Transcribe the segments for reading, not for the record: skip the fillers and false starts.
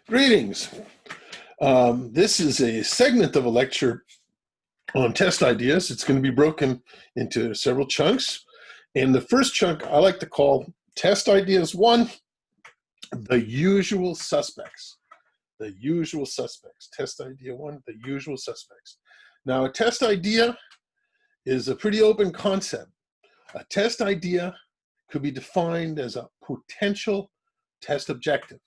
Greetings. This is a segment of a lecture on test ideas. It's going to be broken into several chunks. And the first chunk I like to call Test Ideas 1, the usual suspects. The usual suspects. Test Idea 1, the usual suspects. Now, a test idea is a pretty open concept. A test idea could be defined as a potential test objective.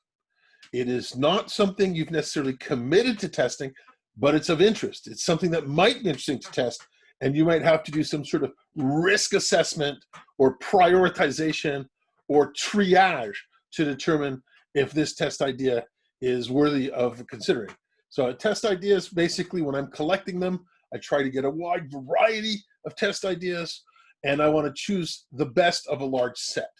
It is not something you've necessarily committed to testing, but it's of interest. It's something that might be interesting to test, and you might have to do some sort of risk assessment or prioritization or triage to determine if this test idea is worthy of considering. So a test idea is basically, when I'm collecting them, I try to get a wide variety of test ideas, and I want to choose the best of a large set.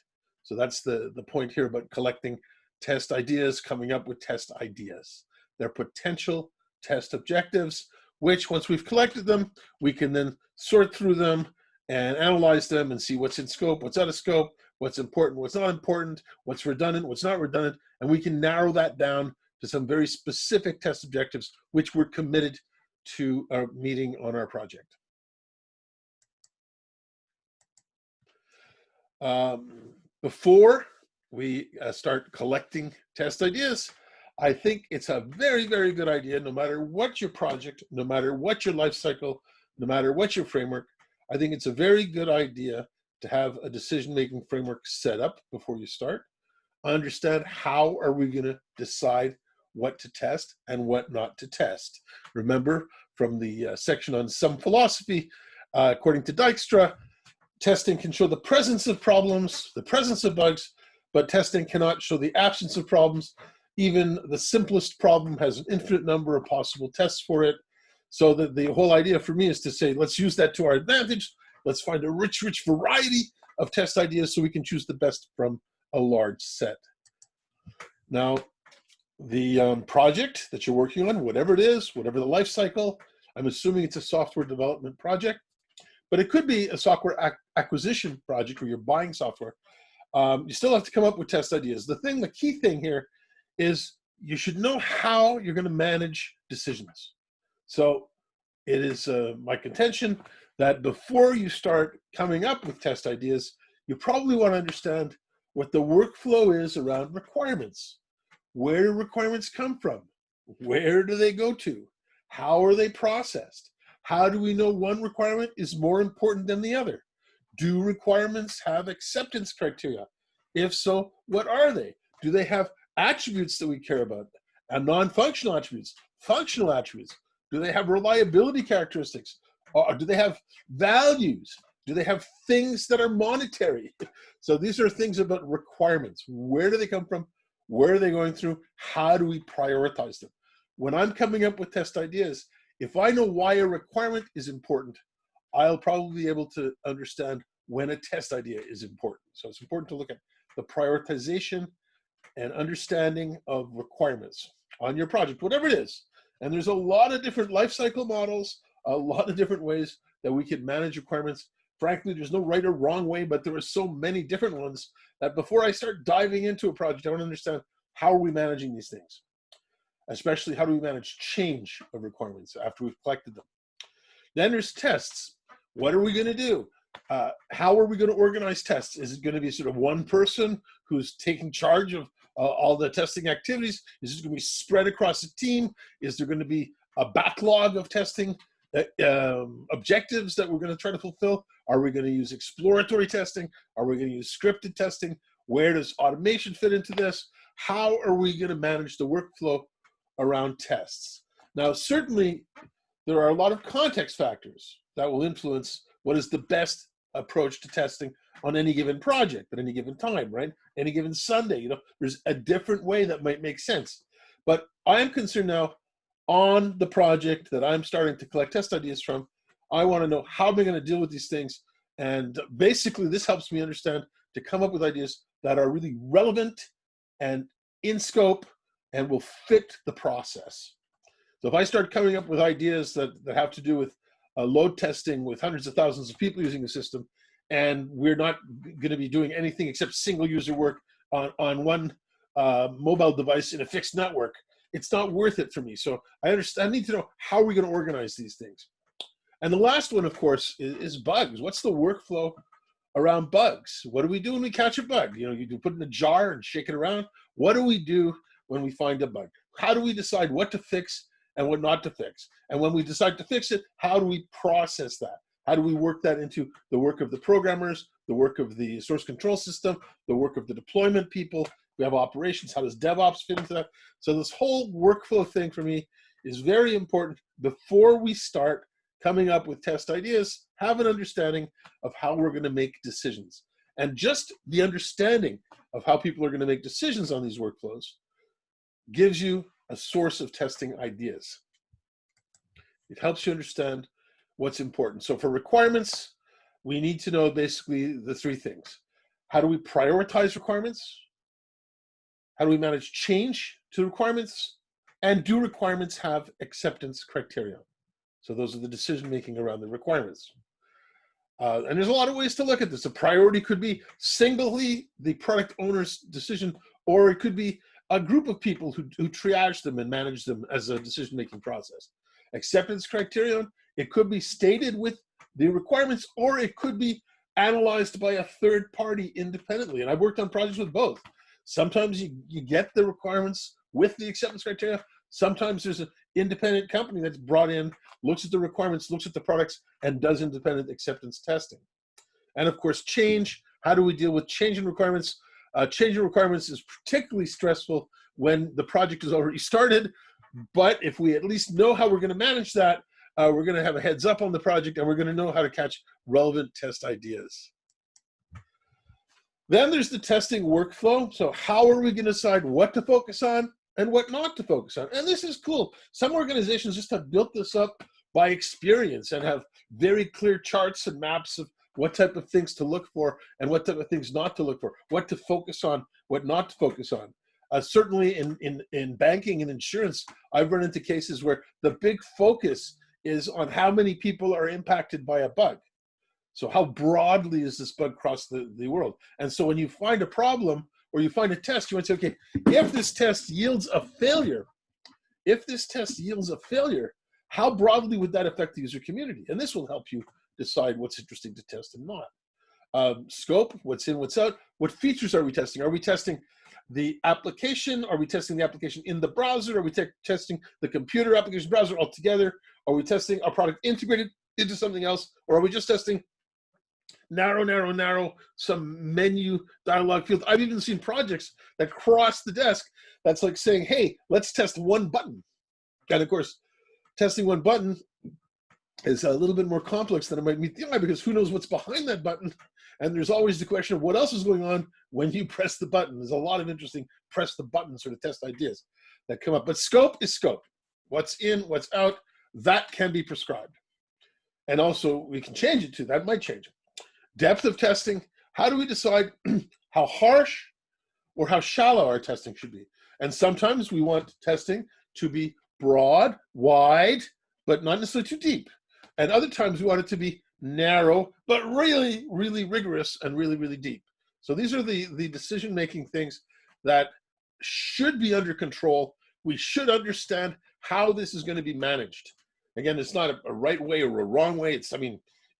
So that's the point here about collecting test ideas, coming up with test ideas. They're potential test objectives, which once we've collected them, we can then sort through them and analyze them and see what's in scope, what's out of scope, what's important, what's not important, what's redundant, what's not redundant, and we can narrow that down to some very specific test objectives which we're committed to meeting on our project. Before we start collecting test ideas, I think it's a very, very good idea, no matter what your project, no matter what your life cycle, no matter what your framework, I think it's a very good idea to have a decision-making framework set up before you start. Understand how are we going to decide what to test and what not to test. Remember from the section on some philosophy, according to Dijkstra, testing can show the presence of problems, the presence of bugs, but testing cannot show the absence of problems. Even the simplest problem has an infinite number of possible tests for it. So that the whole idea for me is to say, let's use that to our advantage. Let's find a rich, rich variety of test ideas so we can choose the best from a large set. Now, the project that you're working on, whatever it is, whatever the life cycle, I'm assuming it's a software development project, but it could be a software acquisition project where you're buying software. You still have to come up with test ideas. The key thing here is you should know how you're going to manage decisions. So it is my contention that before you start coming up with test ideas, you probably want to understand what the workflow is around requirements. Where do requirements come from? Where do they go to? How are they processed? How do we know one requirement is more important than the other? Do requirements have acceptance criteria? If so, what are they? Do they have attributes that we care about? And non-functional attributes, functional attributes? Do they have reliability characteristics? Or do they have values? Do they have things that are monetary? So these are things about requirements. Where do they come from? Where are they going through? How do we prioritize them? When I'm coming up with test ideas, if I know why a requirement is important, I'll probably be able to understand when a test idea is important. So it's important to look at the prioritization and understanding of requirements on your project, whatever it is. And there's a lot of different life cycle models, a lot of different ways that we can manage requirements. Frankly, there's no right or wrong way, but there are so many different ones that before I start diving into a project, I want to understand how are we managing these things, especially how do we manage change of requirements after we've collected them. Then there's tests. What are we going to do? How are we going to organize tests? Is it going to be sort of one person who's taking charge of all the testing activities? Is it going to be spread across a team? Is there going to be a backlog of testing objectives that we're going to try to fulfill? Are we going to use exploratory testing? Are we going to use scripted testing? Where does automation fit into this? How are we going to manage the workflow around tests? Now, certainly, there are a lot of context factors that will influence what is the best approach to testing on any given project at any given time, right? Any given Sunday, there's a different way that might make sense. But I'm concerned now on the project that I'm starting to collect test ideas from. I want to know how am I going to deal with these things? And basically, this helps me understand to come up with ideas that are really relevant and in scope and will fit the process. So if I start coming up with ideas that have to do with load testing with hundreds of thousands of people using the system, and we're not going to be doing anything except single user work on one mobile device in a fixed network, it's not worth it for me. So I need to know how are we going to organize these things. And the last one, of course, is bugs. What's the workflow around bugs? What do we do when we catch a bug? You know, you do put it in a jar and shake it around. What do we do when we find a bug? How do we decide what to fix and what not to fix? And when we decide to fix it, how do we process that? How do we work that into the work of the programmers, the work of the source control system, the work of the deployment people? We have operations. How does DevOps fit into that? So this whole workflow thing for me is very important. Before we start coming up with test ideas, have an understanding of how we're going to make decisions. And just the understanding of how people are going to make decisions on these workflows gives you a source of testing ideas. It helps you understand what's important. So for requirements, we need to know basically the three things. How do we prioritize requirements? How do we manage change to requirements? And do requirements have acceptance criteria? So those are the decision-making around the requirements. And there's a lot of ways to look at this. A priority could be singly the product owner's decision, or it could be a group of people who triage them and manage them as a decision-making process. Acceptance criterion, it could be stated with the requirements, or it could be analyzed by a third party independently. And I've worked on projects with both. Sometimes you get the requirements with the acceptance criteria. Sometimes there's an independent company that's brought in, looks at the requirements, looks at the products, and does independent acceptance testing. And of course, change. How do we deal with change in requirements? Change in requirements is particularly stressful when the project is already started. But if we at least know how we're going to manage that, we're going to have a heads up on the project, and we're going to know how to catch relevant test ideas. Then there's the testing workflow. So how are we going to decide what to focus on and what not to focus on? And this is cool. Some organizations just have built this up by experience and have very clear charts and maps of what type of things to look for and what type of things not to look for, what to focus on, what not to focus on. Certainly in banking and insurance, I've run into cases where the big focus is on how many people are impacted by a bug. So how broadly is this bug across the world? And so when you find a problem or you find a test, you want to say, okay, if this test yields a failure, how broadly would that affect the user community? And this will help you decide what's interesting to test and not. Scope, what's in, what's out. What features are we testing? Are we testing the application? Are we testing the application in the browser? Are we testing the computer application browser altogether? Are we testing our product integrated into something else? Or are we just testing narrow, some menu dialog field? I've even seen projects that cross the desk that's like saying, hey, let's test one button. And of course, testing one button is a little bit more complex than it might meet the eye, because who knows what's behind that button? And there's always the question of what else is going on when you press the button. There's a lot of interesting press the button sort of test ideas that come up. But scope is scope. What's in, what's out, that can be prescribed. And also we can change it too. That might change it. Depth of testing. How do we decide how harsh or how shallow our testing should be? And sometimes we want testing to be broad, wide, but not necessarily too deep. And other times we want it to be narrow, but really, really rigorous and really, really deep. So these are the decision-making things that should be under control. We should understand how this is going to be managed. Again, it's not a right way or a wrong way.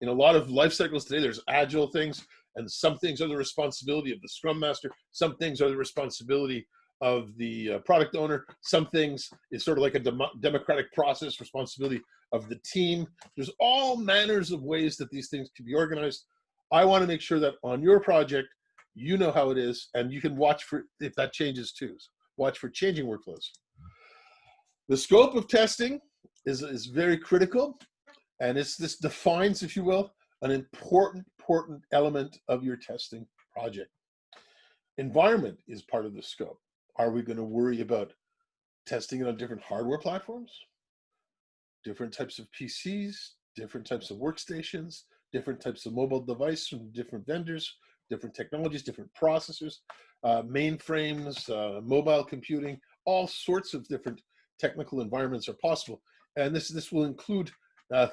In a lot of life cycles today, there's agile things, and some things are the responsibility of the Scrum Master. Some things are the responsibility of the product owner. Some things is sort of like a democratic process, responsibility of the team. There's all manners of ways that these things can be organized. I want to make sure that on your project, you know how it is, and you can watch for if that changes too. So watch for changing workflows. The scope of testing is very critical, and this defines, if you will, an important element of your testing project. Environment is part of the scope. Are we going to worry about testing it on different hardware platforms, different types of PCs, different types of workstations, different types of mobile devices from different vendors, different technologies, different processors, mainframes, mobile computing, all sorts of different technical environments are possible. And this will include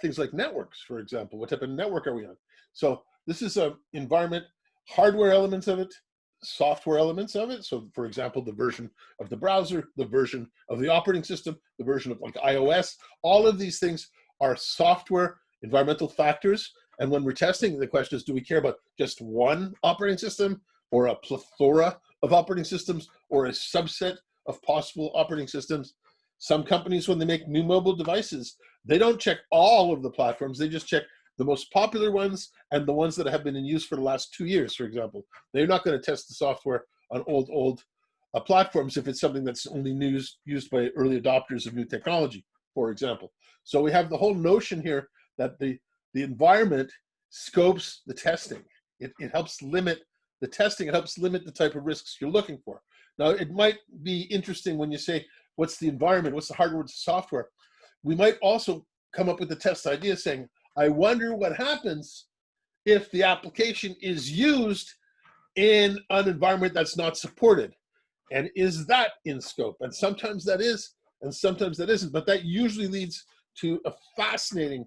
things like networks, for example. What type of network are we on? So this is an environment, hardware elements of it, software elements of it. So for example, the version of the browser, the version of the operating system, the version of like iOS, all of these things are software environmental factors. And when we're testing, the question is, do we care about just one operating system or a plethora of operating systems or a subset of possible operating systems? Some companies, when they make new mobile devices, they don't check all of the platforms. They just check the most popular ones and the ones that have been in use for the last 2 years, for example. They're not going to test the software on old platforms if it's something that's only used by early adopters of new technology, for example. So we have the whole notion here that the environment scopes the testing. It helps limit the testing. It helps limit the type of risks you're looking for. Now, it might be interesting when you say, what's the environment? What's the hardware? What's the software? We might also come up with a test idea saying, I wonder what happens if the application is used in an environment that's not supported. And is that in scope? And sometimes that is, and sometimes that isn't. But that usually leads to a fascinating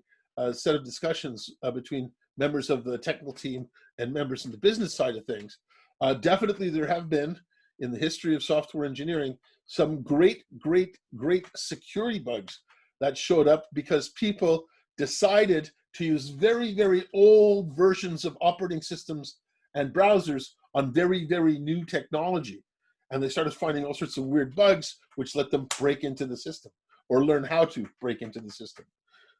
set of discussions between members of the technical team and members in the business side of things. Definitely there have been, in the history of software engineering, some great security bugs that showed up because people decided to use very old versions of operating systems and browsers on very new technology. And they started finding all sorts of weird bugs, which let them break into the system or learn how to break into the system.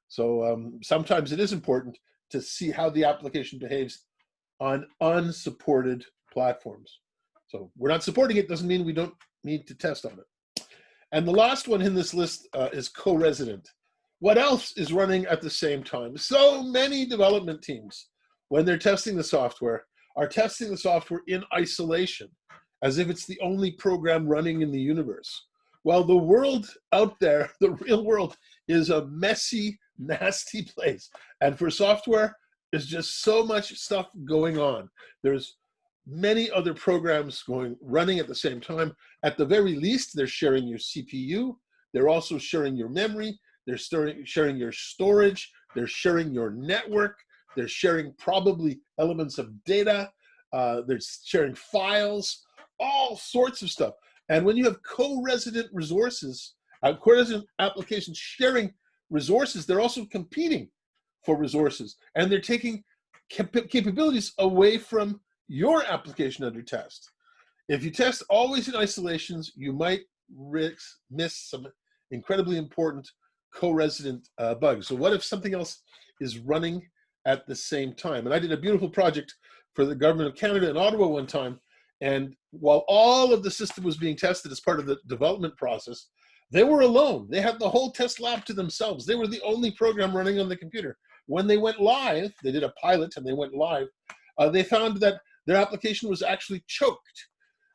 So sometimes it is important to see how the application behaves on unsupported platforms. So we're not supporting it, doesn't mean we don't need to test on it. And the last one in this list is co-resident. What else is running at the same time? So many development teams, when they're testing the software, are testing the software in isolation, as if it's the only program running in the universe. Well, the world out there, the real world, is a messy, nasty place. And for software, there's just so much stuff going on. There's many other programs running at the same time. At the very least, they're sharing your CPU. They're also sharing your memory. They're sharing your storage. They're sharing your network. They're sharing probably elements of data. They're sharing files, all sorts of stuff. And when you have co-resident resources, co-resident applications sharing resources, they're also competing for resources. And they're taking capabilities away from your application under test. If you test always in isolations, you might miss some incredibly important co-resident bugs. So what if something else is running at the same time? And I did a beautiful project for the government of Canada in Ottawa one time. And while all of the system was being tested as part of the development process, they were alone. They had the whole test lab to themselves. They were the only program running on the computer. When they went live, they did a pilot and they went live, they found that their application was actually choked.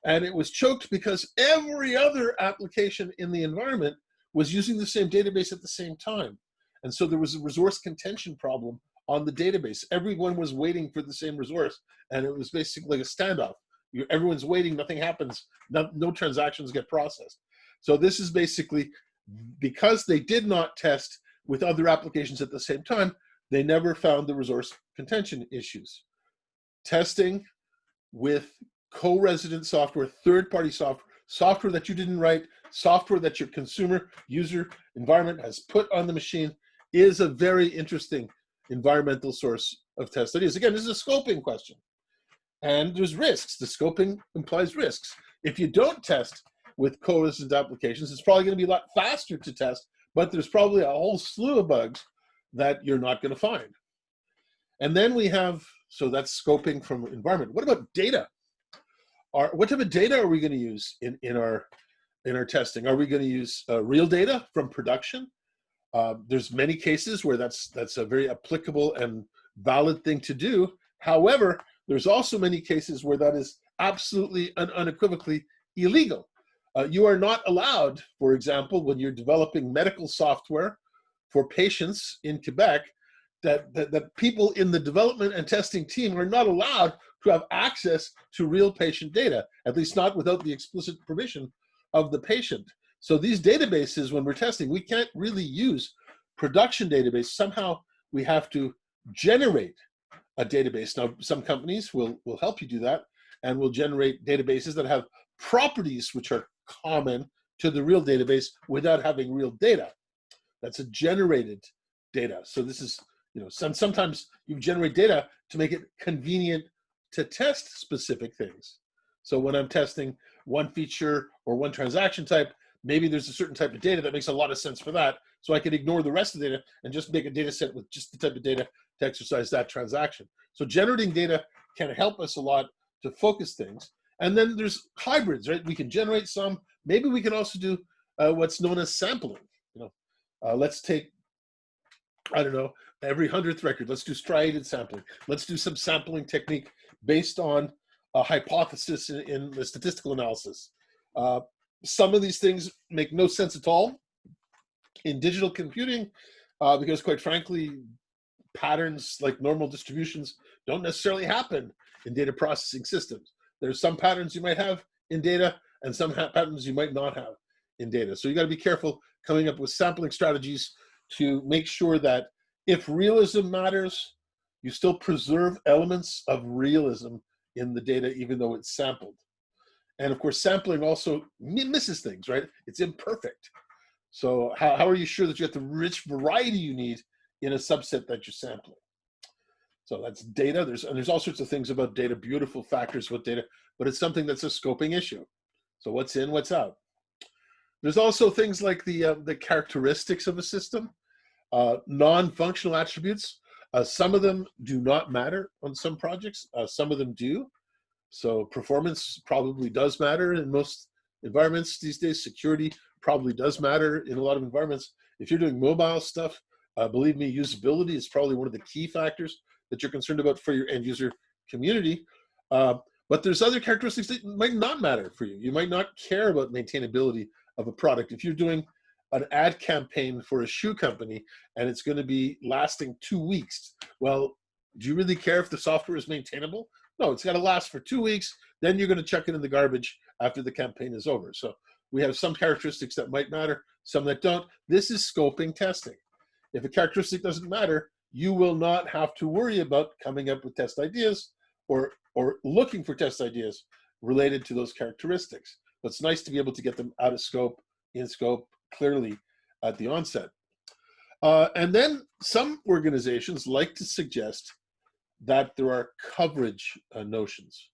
And it was choked because every other application in the environment was using the same database at the same time. And so there was a resource contention problem on the database. Everyone was waiting for the same resource. And it was basically like a standoff. Everyone's waiting, nothing happens, no transactions get processed. So this is basically, because they did not test with other applications at the same time, they never found the resource contention issues. Testing with co-resident software, third-party software that you didn't write, software that your consumer user environment has put on the machine, is a very interesting environmental source of test ideas. Again, this is a scoping question. And there's risks. The scoping implies risks. If you don't test with co-resident applications, it's probably going to be a lot faster to test, but there's probably a whole slew of bugs that you're not going to find. And then we have, so that's scoping from environment. What about data? What type of data are we going to use in our testing? Are we going to use real data from production? There's many cases where that's a very applicable and valid thing to do. However, there's also many cases where that is absolutely and unequivocally illegal. You are not allowed, for example, when you're developing medical software for patients in Quebec, that people in the development and testing team are not allowed to have access to real patient data, at least not without the explicit permission of the patient. So these databases, when we're testing, we can't really use production database. Somehow we have to generate a database. Now, some companies will help you do that. and will generate databases that have properties which are common to the real database without having real data. That's a generated data. So this is, sometimes you generate data to make it convenient to test specific things. So when I'm testing one feature or one transaction type, maybe there's a certain type of data that makes a lot of sense for that. So I can ignore the rest of the data and just make a data set with just the type of data to exercise that transaction. So generating data can help us a lot to focus things. And then there's hybrids, right? We can generate some. Maybe we can also do what's known as sampling. Let's take, I don't know, every 100th record. Let's do striated sampling. Let's do some sampling technique based on a hypothesis in the statistical analysis. Some of these things make no sense at all in digital computing because, quite frankly, patterns like normal distributions don't necessarily happen in data processing systems. There's some patterns you might have in data and some patterns you might not have in data. So you got to be careful coming up with sampling strategies to make sure that if realism matters, you still preserve elements of realism in the data, even though it's sampled. And of course, sampling also misses things, right? It's imperfect. So how are you sure that you get the rich variety you need in a subset that you're sampling? So that's data. There's all sorts of things about data, beautiful factors with data, but it's something that's a scoping issue. So what's in, what's out? There's also things like the characteristics of a system, non-functional attributes. Some of them do not matter on some projects. Some of them do. So performance probably does matter in most environments these days. Security probably does matter in a lot of environments. If you're doing mobile stuff, believe me, usability is probably one of the key factors that you're concerned about for your end user community. But there's other characteristics that might not matter for you. You might not care about maintainability of a product. If you're doing an ad campaign for a shoe company and it's going to be lasting 2 weeks, well, do you really care if the software is maintainable? No, it's got to last for 2 weeks. Then you're going to chuck it in the garbage after the campaign is over. So we have some characteristics that might matter, some that don't. This is scoping testing. If a characteristic doesn't matter, you will not have to worry about coming up with test ideas or looking for test ideas related to those characteristics. But it's nice to be able to get them out of scope, in scope, clearly at the onset. And then some organizations like to suggest that there are coverage notions.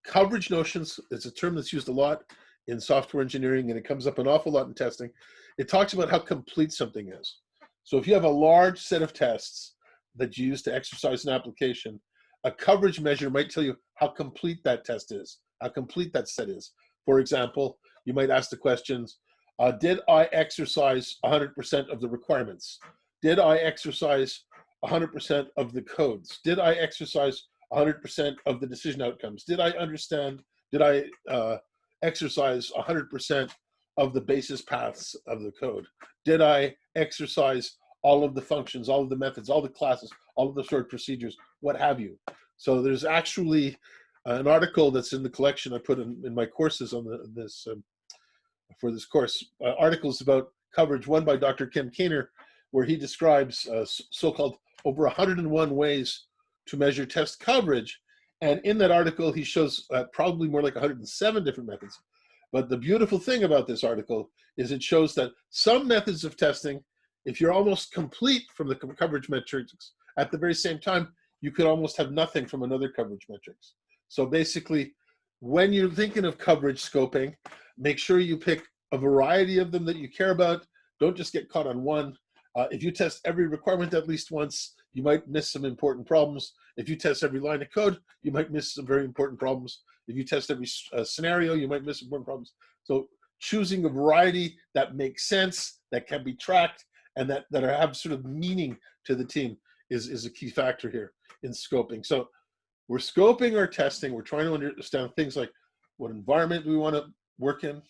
Coverage notions is a term that's used a lot in software engineering, and it comes up an awful lot in testing. It talks about how complete something is. So if you have a large set of tests that you use to exercise an application, a coverage measure might tell you how complete that test is, how complete that set is. For example, you might ask the questions, did I exercise 100% of the requirements? Did I exercise 100% of the codes? Did I exercise 100% of the decision outcomes? Did I exercise 100% of the basis paths of the code? Did I exercise all of the functions, all of the methods, all the classes, all of the stored procedures, what have you? So there's actually an article that's in the collection I put in my courses on for this course, articles about coverage, one by Dr. Ken Kainer, where he describes so-called over 101 ways to measure test coverage. And in that article, he shows probably more like 107 different methods. But the beautiful thing about this article is it shows that some methods of testing, if you're almost complete from the coverage metrics, at the very same time, you could almost have nothing from another coverage metrics. So basically, when you're thinking of coverage scoping, make sure you pick a variety of them that you care about. Don't just get caught on one. If you test every requirement at least once, you might miss some important problems. If you test every line of code, you might miss some very important problems. If you test every scenario, you might miss important problems. So choosing a variety that makes sense, that can be tracked, and that have sort of meaning to the team is a key factor here in scoping. So we're scoping our testing. We're trying to understand things like what environment do we want to work in?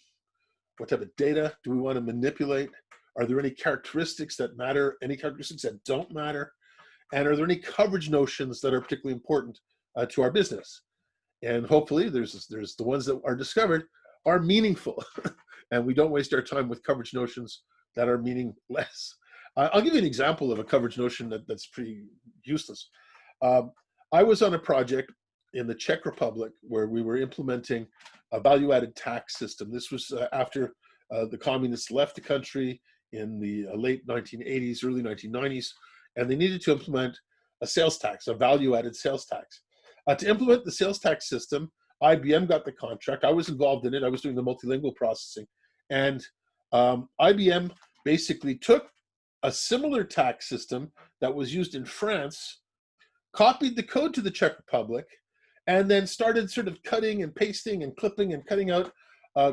What type of data do we want to manipulate? Are there any characteristics that matter? Any characteristics that don't matter? And are there any coverage notions that are particularly important to our business? And hopefully there's the ones that are discovered are meaningful and we don't waste our time with coverage notions that are meaningless. I'll give you an example of a coverage notion that's pretty useless. I was on a project in the Czech Republic where we were implementing a value-added tax system. This was after the communists left the country in the late 1980s, early 1990s, and they needed to implement a sales tax, a value-added sales tax. To implement the sales tax system, IBM got the contract. I was involved in it. I was doing the multilingual processing. And IBM basically took a similar tax system that was used in France, copied the code to the Czech Republic, and then started sort of cutting and pasting and clipping and cutting out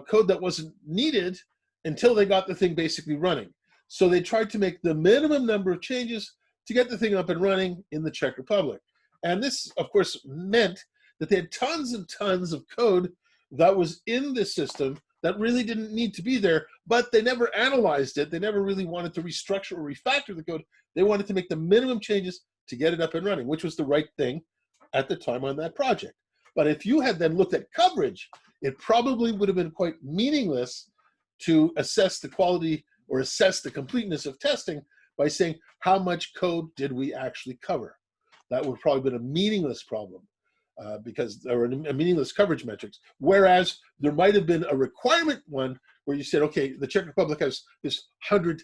code that wasn't needed until they got the thing basically running. So they tried to make the minimum number of changes to get the thing up and running in the Czech Republic. And this, of course, meant that they had tons and tons of code that was in the system that really didn't need to be there, but they never analyzed it. They never really wanted to restructure or refactor the code. They wanted to make the minimum changes to get it up and running, which was the right thing at the time on that project. But if you had then looked at coverage, it probably would have been quite meaningless to assess the quality or assess the completeness of testing by saying, how much code did we actually cover? That would have probably been a meaningless problem because there were a meaningless coverage metrics. Whereas there might have been a requirement one where you said, okay, the Czech Republic has this 100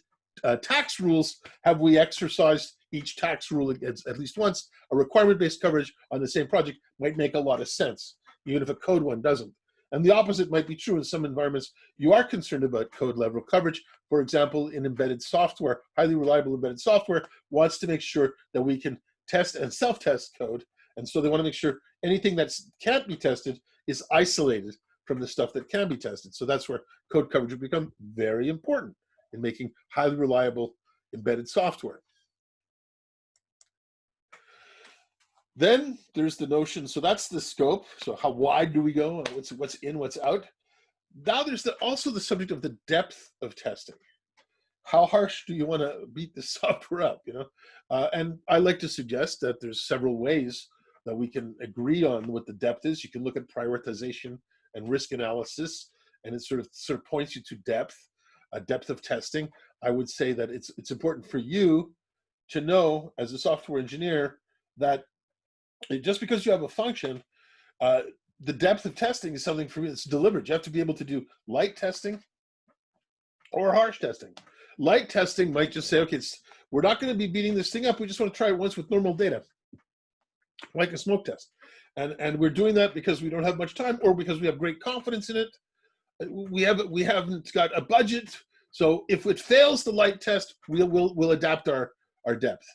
tax rules. Have we exercised each tax rule at least once? A requirement-based coverage on the same project might make a lot of sense, even if a code one doesn't. And the opposite might be true in some environments. You are concerned about code level coverage. For example, in embedded software, highly reliable embedded software wants to make sure that we can test and self-test code. And so they want to make sure anything that can't be tested is isolated from the stuff that can be tested. So that's where code coverage will become very important in making highly reliable embedded software. Then there's the notion, so that's the scope. So how wide do we go? What's in, what's out? Now there's also the subject of the depth of testing. How harsh do you want to beat the software up, you know? And I like to suggest that there's several ways that we can agree on what the depth is. You can look at prioritization and risk analysis, and it sort of points you to depth, a depth of testing. I would say that it's important for you to know as a software engineer that just because you have a function, the depth of testing is something for me that's deliberate. You have to be able to do light testing or harsh testing. Light testing might just say, okay, we're not going to be beating this thing up. We just want to try it once with normal data, like a smoke test. And we're doing that because we don't have much time or because we have great confidence in it. We haven't got a budget. So if it fails the light test, we'll adapt our depth.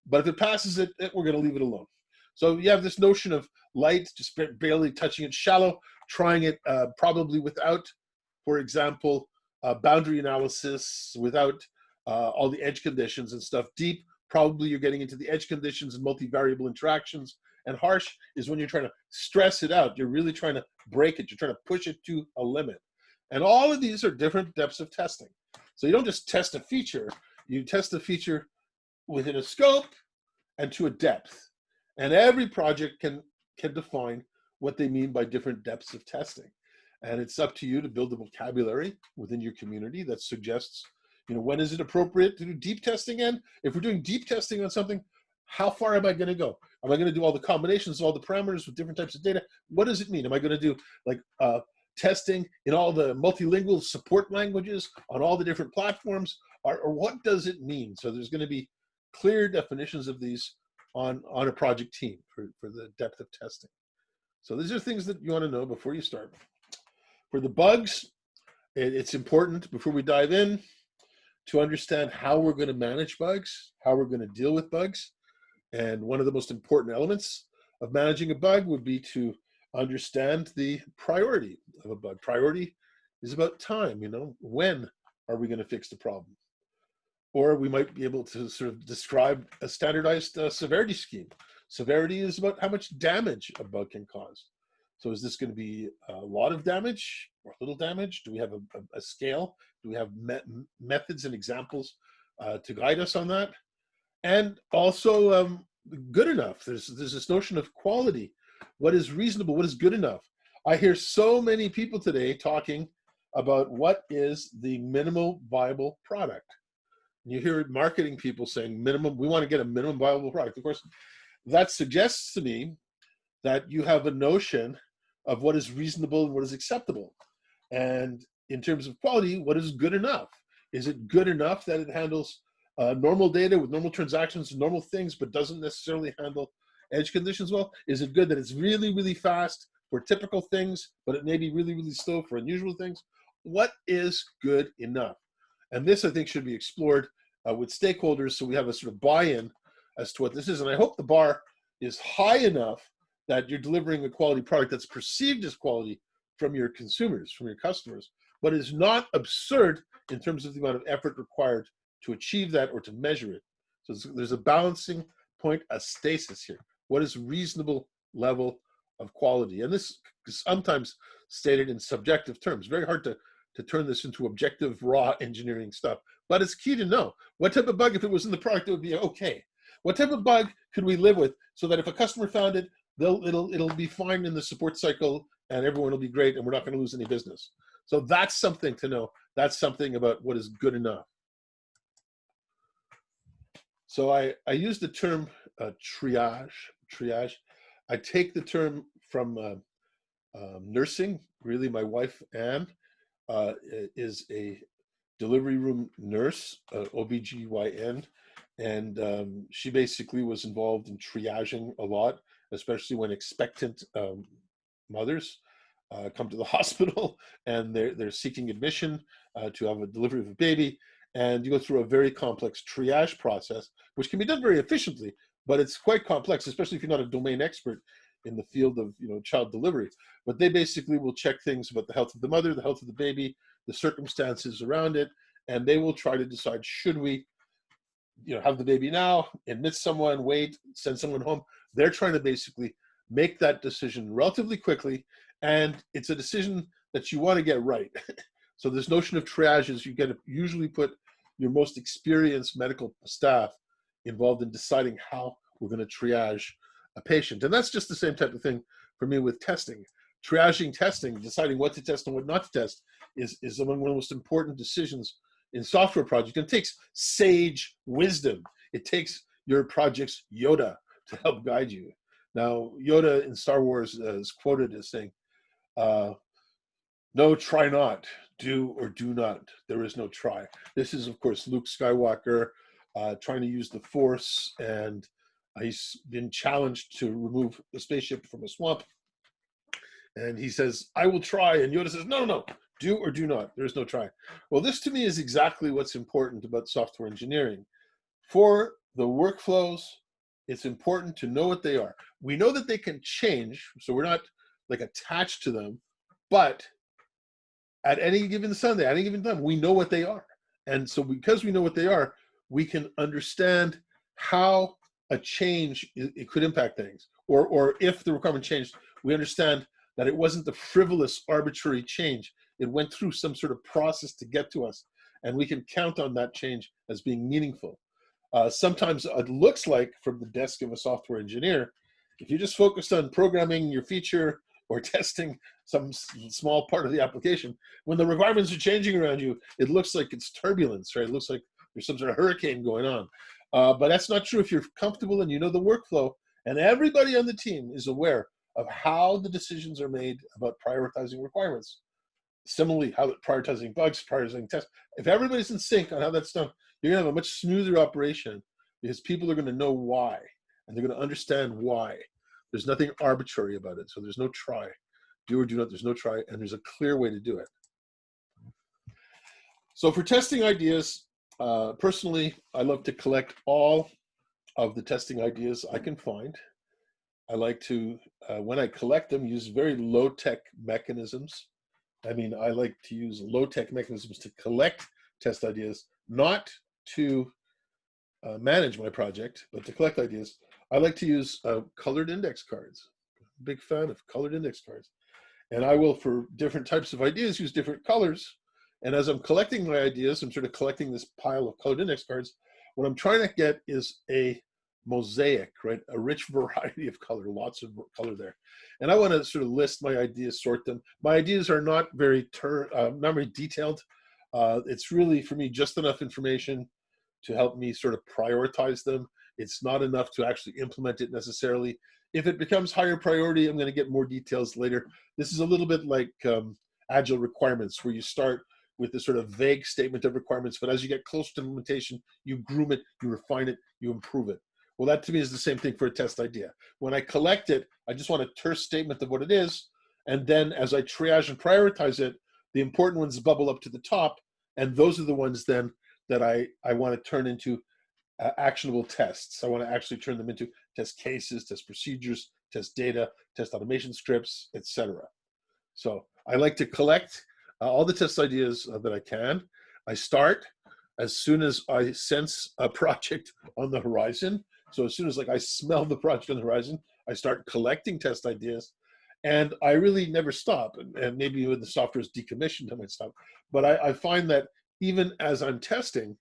But if it passes it, we're going to leave it alone. So you have this notion of light, just barely touching it, shallow, trying it probably without, for example, boundary analysis, without all the edge conditions and stuff. Deep, probably you're getting into the edge conditions and multivariable interactions. And harsh is when you're trying to stress it out. You're really trying to break it. You're trying to push it to a limit. And all of these are different depths of testing. So you don't just test a feature. You test the feature within a scope and to a depth. And every project can define what they mean by different depths of testing. And it's up to you to build the vocabulary within your community that suggests, you know, when is it appropriate to do deep testing in? If we're doing deep testing on something, how far am I going to go? Am I going to do all the combinations, all the parameters with different types of data? What does it mean? Am I going to do like testing in all the multilingual support languages on all the different platforms? Or what does it mean? So there's going to be clear definitions of these on a project team for the depth of testing. So these are things that you want to know before you start. For the bugs, it's important before we dive in to understand how we're going to manage bugs, how we're going to deal with bugs. And one of the most important elements of managing a bug would be to understand the priority of a bug. Priority is about time, you know, when are we going to fix the problem? Or we might be able to sort of describe a standardized severity scheme. Severity is about how much damage a bug can cause. So is this going to be a lot of damage or little damage? Do we have a scale? Do we have methods and examples to guide us on that? And also good enough. There's this notion of quality. What is reasonable? What is good enough? I hear so many people today talking about what is the minimal viable product. You hear marketing people saying minimum, we want to get a minimum viable product. Of course, that suggests to me that you have a notion of what is reasonable and what is acceptable. And in terms of quality, what is good enough? Is it good enough that it handles normal data with normal transactions, normal things, but doesn't necessarily handle edge conditions well? Is it good that it's really, really fast for typical things, but it may be really, really slow for unusual things? What is good enough? And this, I think, should be explored with stakeholders so we have a sort of buy-in as to what this is. And I hope the bar is high enough that you're delivering a quality product that's perceived as quality from your consumers, from your customers, but is not absurd in terms of the amount of effort required to achieve that or to measure it. So there's a balancing point, a stasis here. What is reasonable level of quality? And this is sometimes stated in subjective terms. Very hard to turn this into objective, raw engineering stuff. But it's key to know what type of bug, if it was in the product, it would be okay. What type of bug could we live with so that if a customer found it, it'll be fine in the support cycle and everyone will be great and we're not going to lose any business. So that's something to know. That's something about what is good enough. So I use the term triage. I take the term from nursing. Really, my wife, Anne, is a delivery room nurse, OBGYN, and she basically was involved in triaging a lot, especially when expectant mothers come to the hospital and they're seeking admission to have a delivery of a baby, and you go through a very complex triage process, which can be done very efficiently, but it's quite complex, especially if you're not a domain expert in the field of child delivery. But they basically will check things about the health of the mother, the health of the baby, the circumstances around it, and they will try to decide, should we have the baby now, admit someone, wait, send someone home. They're trying to basically make that decision relatively quickly, and it's a decision that you want to get right. So this notion of triage is you get to usually put your most experienced medical staff involved in deciding how we're going to triage a patient. And that's just the same type of thing for me with testing. Triaging testing, deciding what to test and what not to test is among one of the most important decisions in software projects. And it takes sage wisdom. It takes your project's Yoda to help guide you. Now, Yoda in Star Wars is quoted as saying, no, try not, do or do not. There is no try. This is, of course, Luke Skywalker trying to use the Force, and he's been challenged to remove the spaceship from a swamp. And he says, I will try. And Yoda says, no, do or do not. There is no try. Well, this to me is exactly what's important about software engineering. For the workflows, it's important to know what they are. We know that they can change, so we're not like attached to them, but at any given Sunday, at any given time, we know what they are. And so because we know what they are, we can understand how a change, it could impact things. Or if the requirement changed, we understand that it wasn't the frivolous, arbitrary change. It went through some sort of process to get to us. And we can count on that change as being meaningful. Sometimes it looks like, from the desk of a software engineer, if you just focused on programming your feature or testing some small part of the application, when the requirements are changing around you, it looks like it's turbulence, right? It looks like there's some sort of hurricane going on. But that's not true if you're comfortable and you know the workflow, and everybody on the team is aware of how the decisions are made about prioritizing requirements. Similarly, how prioritizing bugs, prioritizing tests. If everybody's in sync on how that's done, you're gonna have a much smoother operation because people are gonna know why, and they're gonna understand why. There's nothing arbitrary about it, so there's no try. Do or do not, there's no try, and there's a clear way to do it. So for testing ideas, personally, I love to collect all of the testing ideas I can find. I like to, when I collect them, use very low-tech mechanisms. I like to use low-tech mechanisms to collect test ideas, not to manage my project, but to collect ideas. I like to use colored index cards. Big fan of colored index cards. And I will, for different types of ideas, use different colors. And as I'm collecting my ideas, I'm sort of collecting this pile of colored index cards. What I'm trying to get is a mosaic, right? A rich variety of color, lots of color there. And I want to sort of list my ideas, sort them. My ideas are not very detailed. It's really, for me, just enough information to help me sort of prioritize them. It's not enough to actually implement it necessarily. If it becomes higher priority, I'm going to get more details later. This is a little bit like agile requirements, where you start with this sort of vague statement of requirements, but as you get close to implementation, you groom it, you refine it, you improve it. Well, that to me is the same thing for a test idea. When I collect it, I just want a terse statement of what it is. And then as I triage and prioritize it, the important ones bubble up to the top. And those are the ones then that I want to turn into actionable tests. I want to actually turn them into test cases, test procedures, test data, test automation scripts, etc. So I like to collect all the test ideas that I can. I start as soon as I sense a project on the horizon. So as soon as I smell the project on the horizon, I start collecting test ideas, and I really never stop. And maybe when the software is decommissioned, I might stop. But I find that even as I'm testing,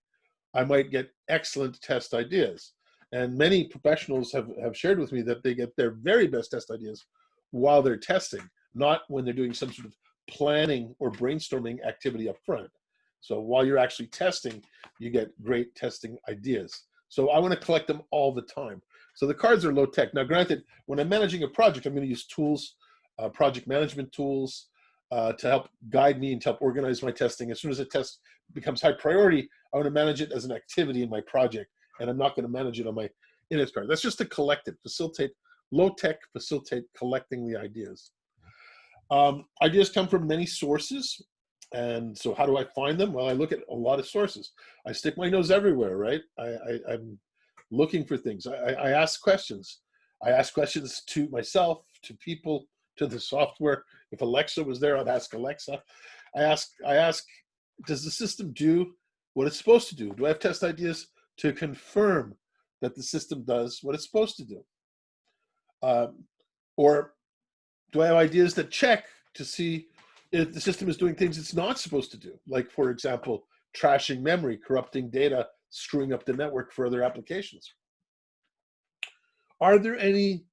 I might get excellent test ideas. And many professionals have shared with me that they get their very best test ideas while they're testing, not when they're doing some sort of planning or brainstorming activity up front. So while you're actually testing, you get great testing ideas. So I want to collect them all the time. So the cards are low tech. Now, granted, when I'm managing a project, I'm going to use tools, project management tools, to help guide me and to help organize my testing. As soon as a test becomes high priority, I want to manage it as an activity in my project, and I'm not going to manage it on my index card. That's just to collect it, facilitate, low tech, facilitate collecting the ideas. Ideas come from many sources. And so how do I find them? Well, I look at a lot of sources. I stick my nose everywhere, right? I'm looking for things. I ask questions. I ask questions to myself, to people, to the software. If Alexa was there, I'd ask Alexa. I ask, does the system do what it's supposed to do? Do I have test ideas to confirm that the system does what it's supposed to do? Or do I have ideas that check to see if the system is doing things it's not supposed to do? Like, for example, trashing memory, corrupting data, screwing up the network for other applications. Are there any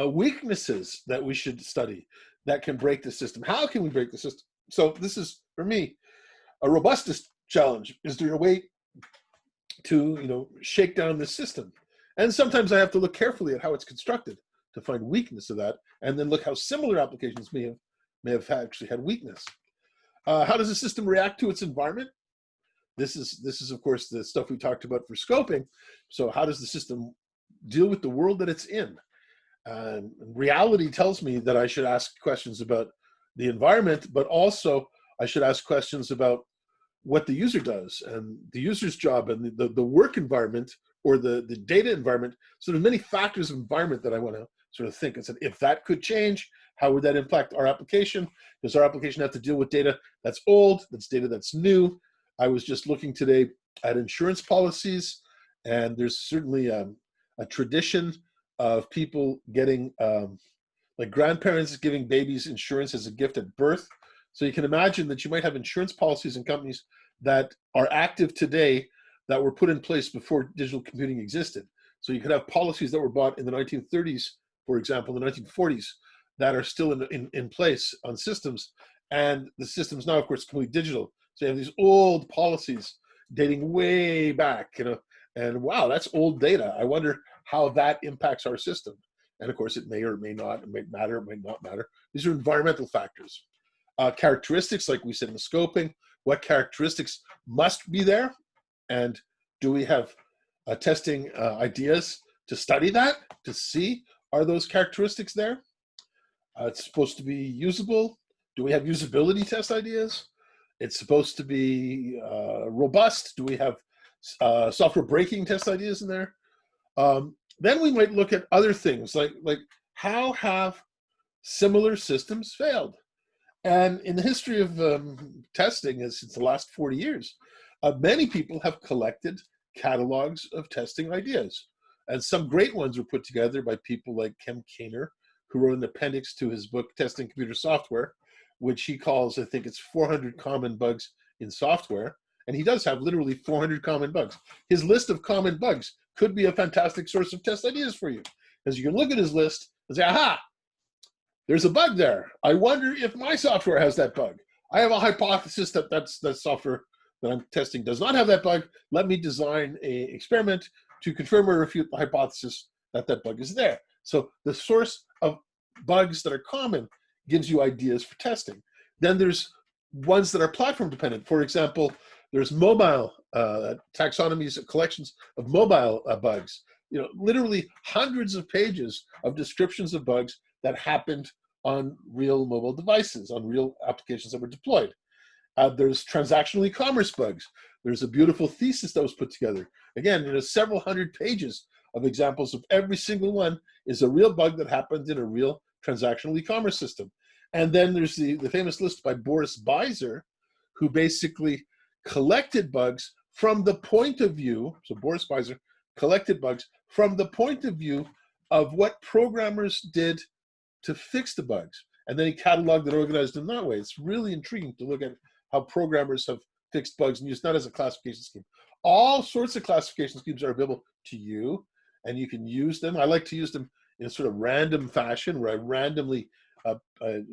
weaknesses that we should study that can break the system? How can we break the system? So this is, for me, a robustness challenge. Is there a way to shake down the system? And sometimes I have to look carefully at how it's constructed to find weakness of that, and then look how similar applications may have actually had weakness. How does the system react to its environment? This is of course the stuff we talked about for scoping. So how does the system deal with the world that it's in? Reality tells me that I should ask questions about the environment, but also I should ask questions about what the user does and the user's job and the work environment or the data environment. So there's many factors of environment that I want to sort of think and say, if that could change, how would that impact our application? Does our application have to deal with data that's old, that's data that's new? I was just looking today at insurance policies, and there's certainly a tradition of people getting, like grandparents giving babies insurance as a gift at birth. So you can imagine that you might have insurance policies in companies that are active today that were put in place before digital computing existed. So you could have policies that were bought in the 1930s, for example, in the 1940s, that are still in place on systems. And the systems now, of course, completely digital. So you have these old policies dating way back, and wow, that's old data. I wonder how that impacts our system. And of course, it may or may not, it may matter, it may not matter. These are environmental factors. Characteristics, like we said in the scoping, what characteristics must be there? And do we have testing ideas to study that, to see, are those characteristics there? It's supposed to be usable. Do we have usability test ideas? It's supposed to be robust. Do we have software breaking test ideas in there? Then we might look at other things like how have similar systems failed? And in the history of testing, since the last 40 years, many people have collected catalogs of testing ideas. And some great ones were put together by people like Ken Kainer, who wrote an appendix to his book, Testing Computer Software, which he calls, I think it's 400 common bugs in software. And he does have literally 400 common bugs. His list of common bugs could be a fantastic source of test ideas for you, because you can look at his list and say, aha, there's a bug there. I wonder if my software has that bug. I have a hypothesis that that software that I'm testing does not have that bug. Let me design an experiment to confirm or refute the hypothesis that that bug is there. So the source of bugs that are common gives you ideas for testing. Then there's ones that are platform dependent. For example, there's mobile taxonomies, collections of mobile bugs. Literally hundreds of pages of descriptions of bugs that happened on real mobile devices, on real applications that were deployed. There's transactional e-commerce bugs. There's a beautiful thesis that was put together. Again, several hundred pages of examples of every single one is a real bug that happened in a real transactional e-commerce system. And then there's the famous list by Boris Beiser, who basically collected bugs from the point of view, so Boris Beiser collected bugs from the point of view of what programmers did to fix the bugs. And then he cataloged and organized them that way. It's really intriguing to look at how programmers have fixed bugs and used that as a classification scheme. All sorts of classification schemes are available to you, and you can use them. I like to use them in a sort of random fashion where I randomly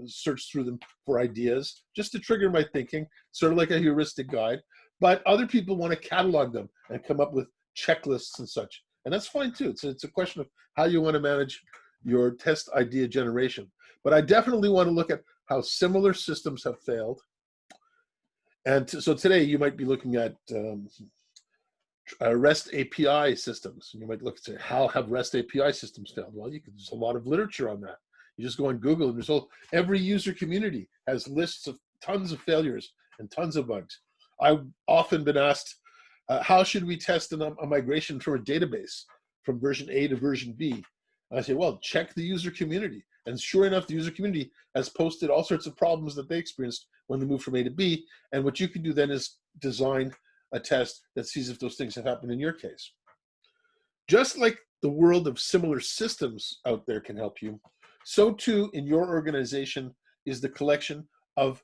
search through them for ideas just to trigger my thinking, sort of like a heuristic guide. But other people want to catalog them and come up with checklists and such. And that's fine too. It's a question of how you want to manage your test idea generation. But I definitely want to look at how similar systems have failed. And so today you might be looking at REST API systems. You might look at how have REST API systems failed? Well, there's a lot of literature on that. You just go on Google and every user community has lists of tons of failures and tons of bugs. I've often been asked, how should we test a migration from a database from version A to version B? And I say, well, check the user community. And sure enough, the user community has posted all sorts of problems that they experienced when they moved from A to B. And what you can do then is design a test that sees if those things have happened in your case. Just like the world of similar systems out there can help you, so too in your organization is the collection of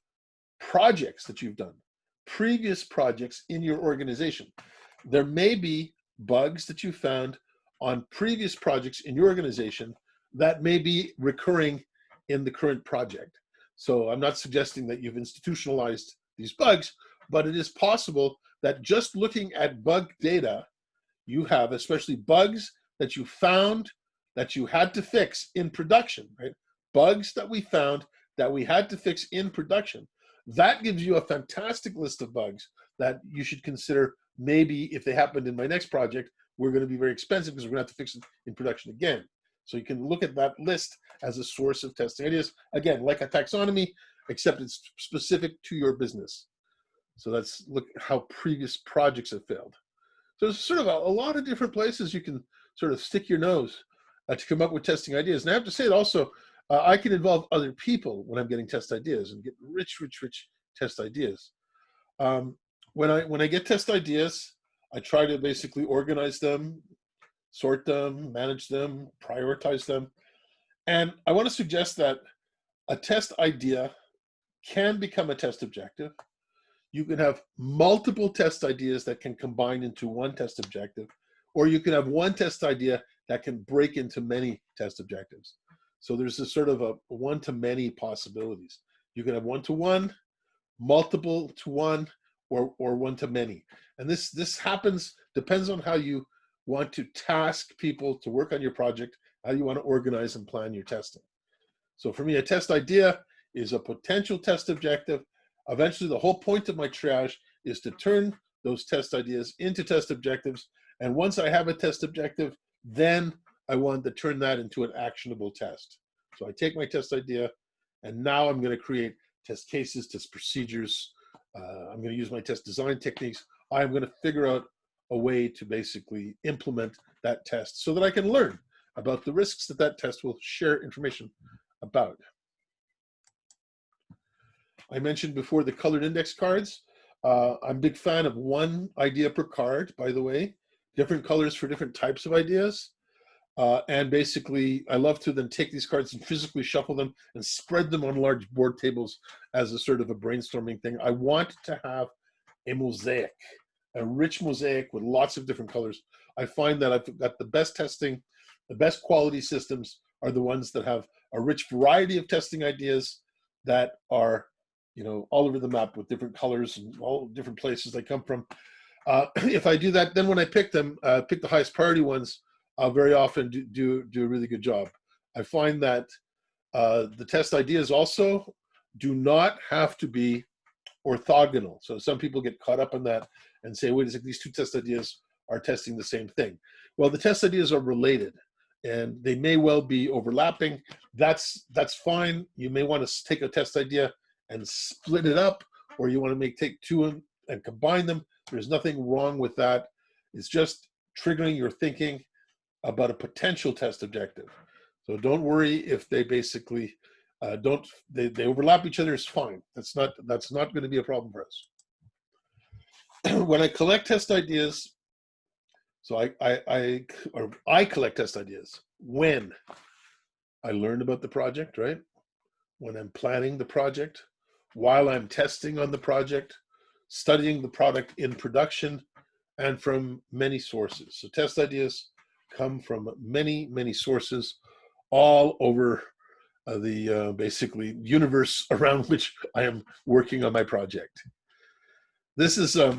projects that you've done, previous projects in your organization. There may be bugs that you found on previous projects in your organization that may be recurring in the current project. So I'm not suggesting that you've institutionalized these bugs, but it is possible that just looking at bug data, you have especially bugs that you found that you had to fix in production, right? Bugs that we found that we had to fix in production. That gives you a fantastic list of bugs that you should consider. Maybe if they happened in my next project, we're going to be very expensive because we're going to have to fix it in production again. So you can look at that list as a source of testing ideas. Again, like a taxonomy, except it's specific to your business. So let's look at how previous projects have failed. So there's sort of a lot of different places you can sort of stick your nose to come up with testing ideas. And I have to say that also, I can involve other people when I'm getting test ideas and get rich test ideas. When I get test ideas, I try to basically organize them, sort them, manage them, prioritize them. And I want to suggest that a test idea can become a test objective. You can have multiple test ideas that can combine into one test objective, or you can have one test idea that can break into many test objectives. So there's a sort of a one-to-many possibilities. You can have one-to-one, multiple-to-one, or one-to-many. And this happens, depends on how you want to task people to work on your project, how you want to organize and plan your testing. So for me, a test idea is a potential test objective. Eventually, the whole point of my triage is to turn those test ideas into test objectives. And once I have a test objective, then I want to turn that into an actionable test. So I take my test idea, and now I'm going to create test cases, test procedures. I'm going to use my test design techniques. I'm going to figure out a way to basically implement that test so that I can learn about the risks that that test will share information about. I mentioned before the colored index cards. I'm a big fan of one idea per card, by the way, different colors for different types of ideas. And basically, I love to then take these cards and physically shuffle them and spread them on large board tables as a sort of a brainstorming thing. I want to have a mosaic, a rich mosaic with lots of different colors. I find that I've got the best testing, the best quality systems are the ones that have a rich variety of testing ideas that are, all over the map with different colors and all different places they come from. If I do that, then when I pick them, pick the highest priority ones, I'll very often do a really good job. I find that the test ideas also do not have to be orthogonal. So some people get caught up in that and say, wait a second, these two test ideas are testing the same thing. Well, the test ideas are related and they may well be overlapping. That's fine. You may want to take a test idea and split it up, or you want to take two and combine them. There's nothing wrong with that. It's just triggering your thinking about a potential test objective. So don't worry if they basically they overlap each other. Is fine. That's not going to be a problem for us. When I collect test ideas, so I collect test ideas when I learn about the project, right? When I'm planning the project, while I'm testing on the project, studying the product in production, and from many sources. So test ideas come from many sources all over the basically universe around which I am working on my project. This is a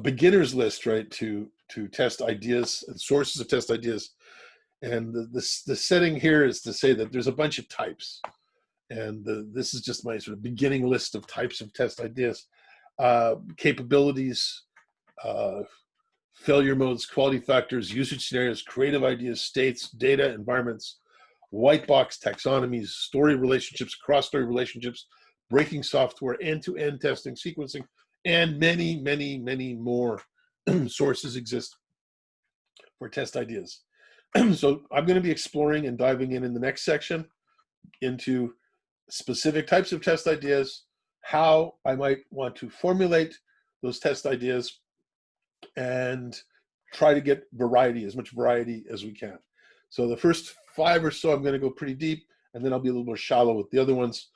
beginner's list, right, to test ideas and sources of test ideas. And the setting here is to say that there's a bunch of types. And this is just my sort of beginning list of types of test ideas. Capabilities, failure modes, quality factors, usage scenarios, creative ideas, states, data, environments, white box taxonomies, story relationships, cross-story relationships, breaking software, end-to-end testing, sequencing, and many more sources exist for test ideas. So I'm going to be exploring and diving in the next section into specific types of test ideas, how I might want to formulate those test ideas, and try to get variety, as much variety as we can. So the first 5 or so, I'm going to go pretty deep, and then I'll be a little more shallow with the other ones.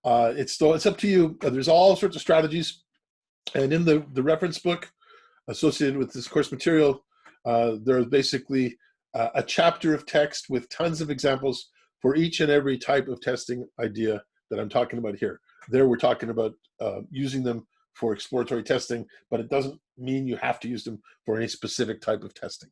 It's up to you. There's all sorts of strategies. And in the reference book associated with this course material, there's basically a chapter of text with tons of examples for each and every type of testing idea that I'm talking about here. There we're talking about using them for exploratory testing, but it doesn't mean you have to use them for any specific type of testing.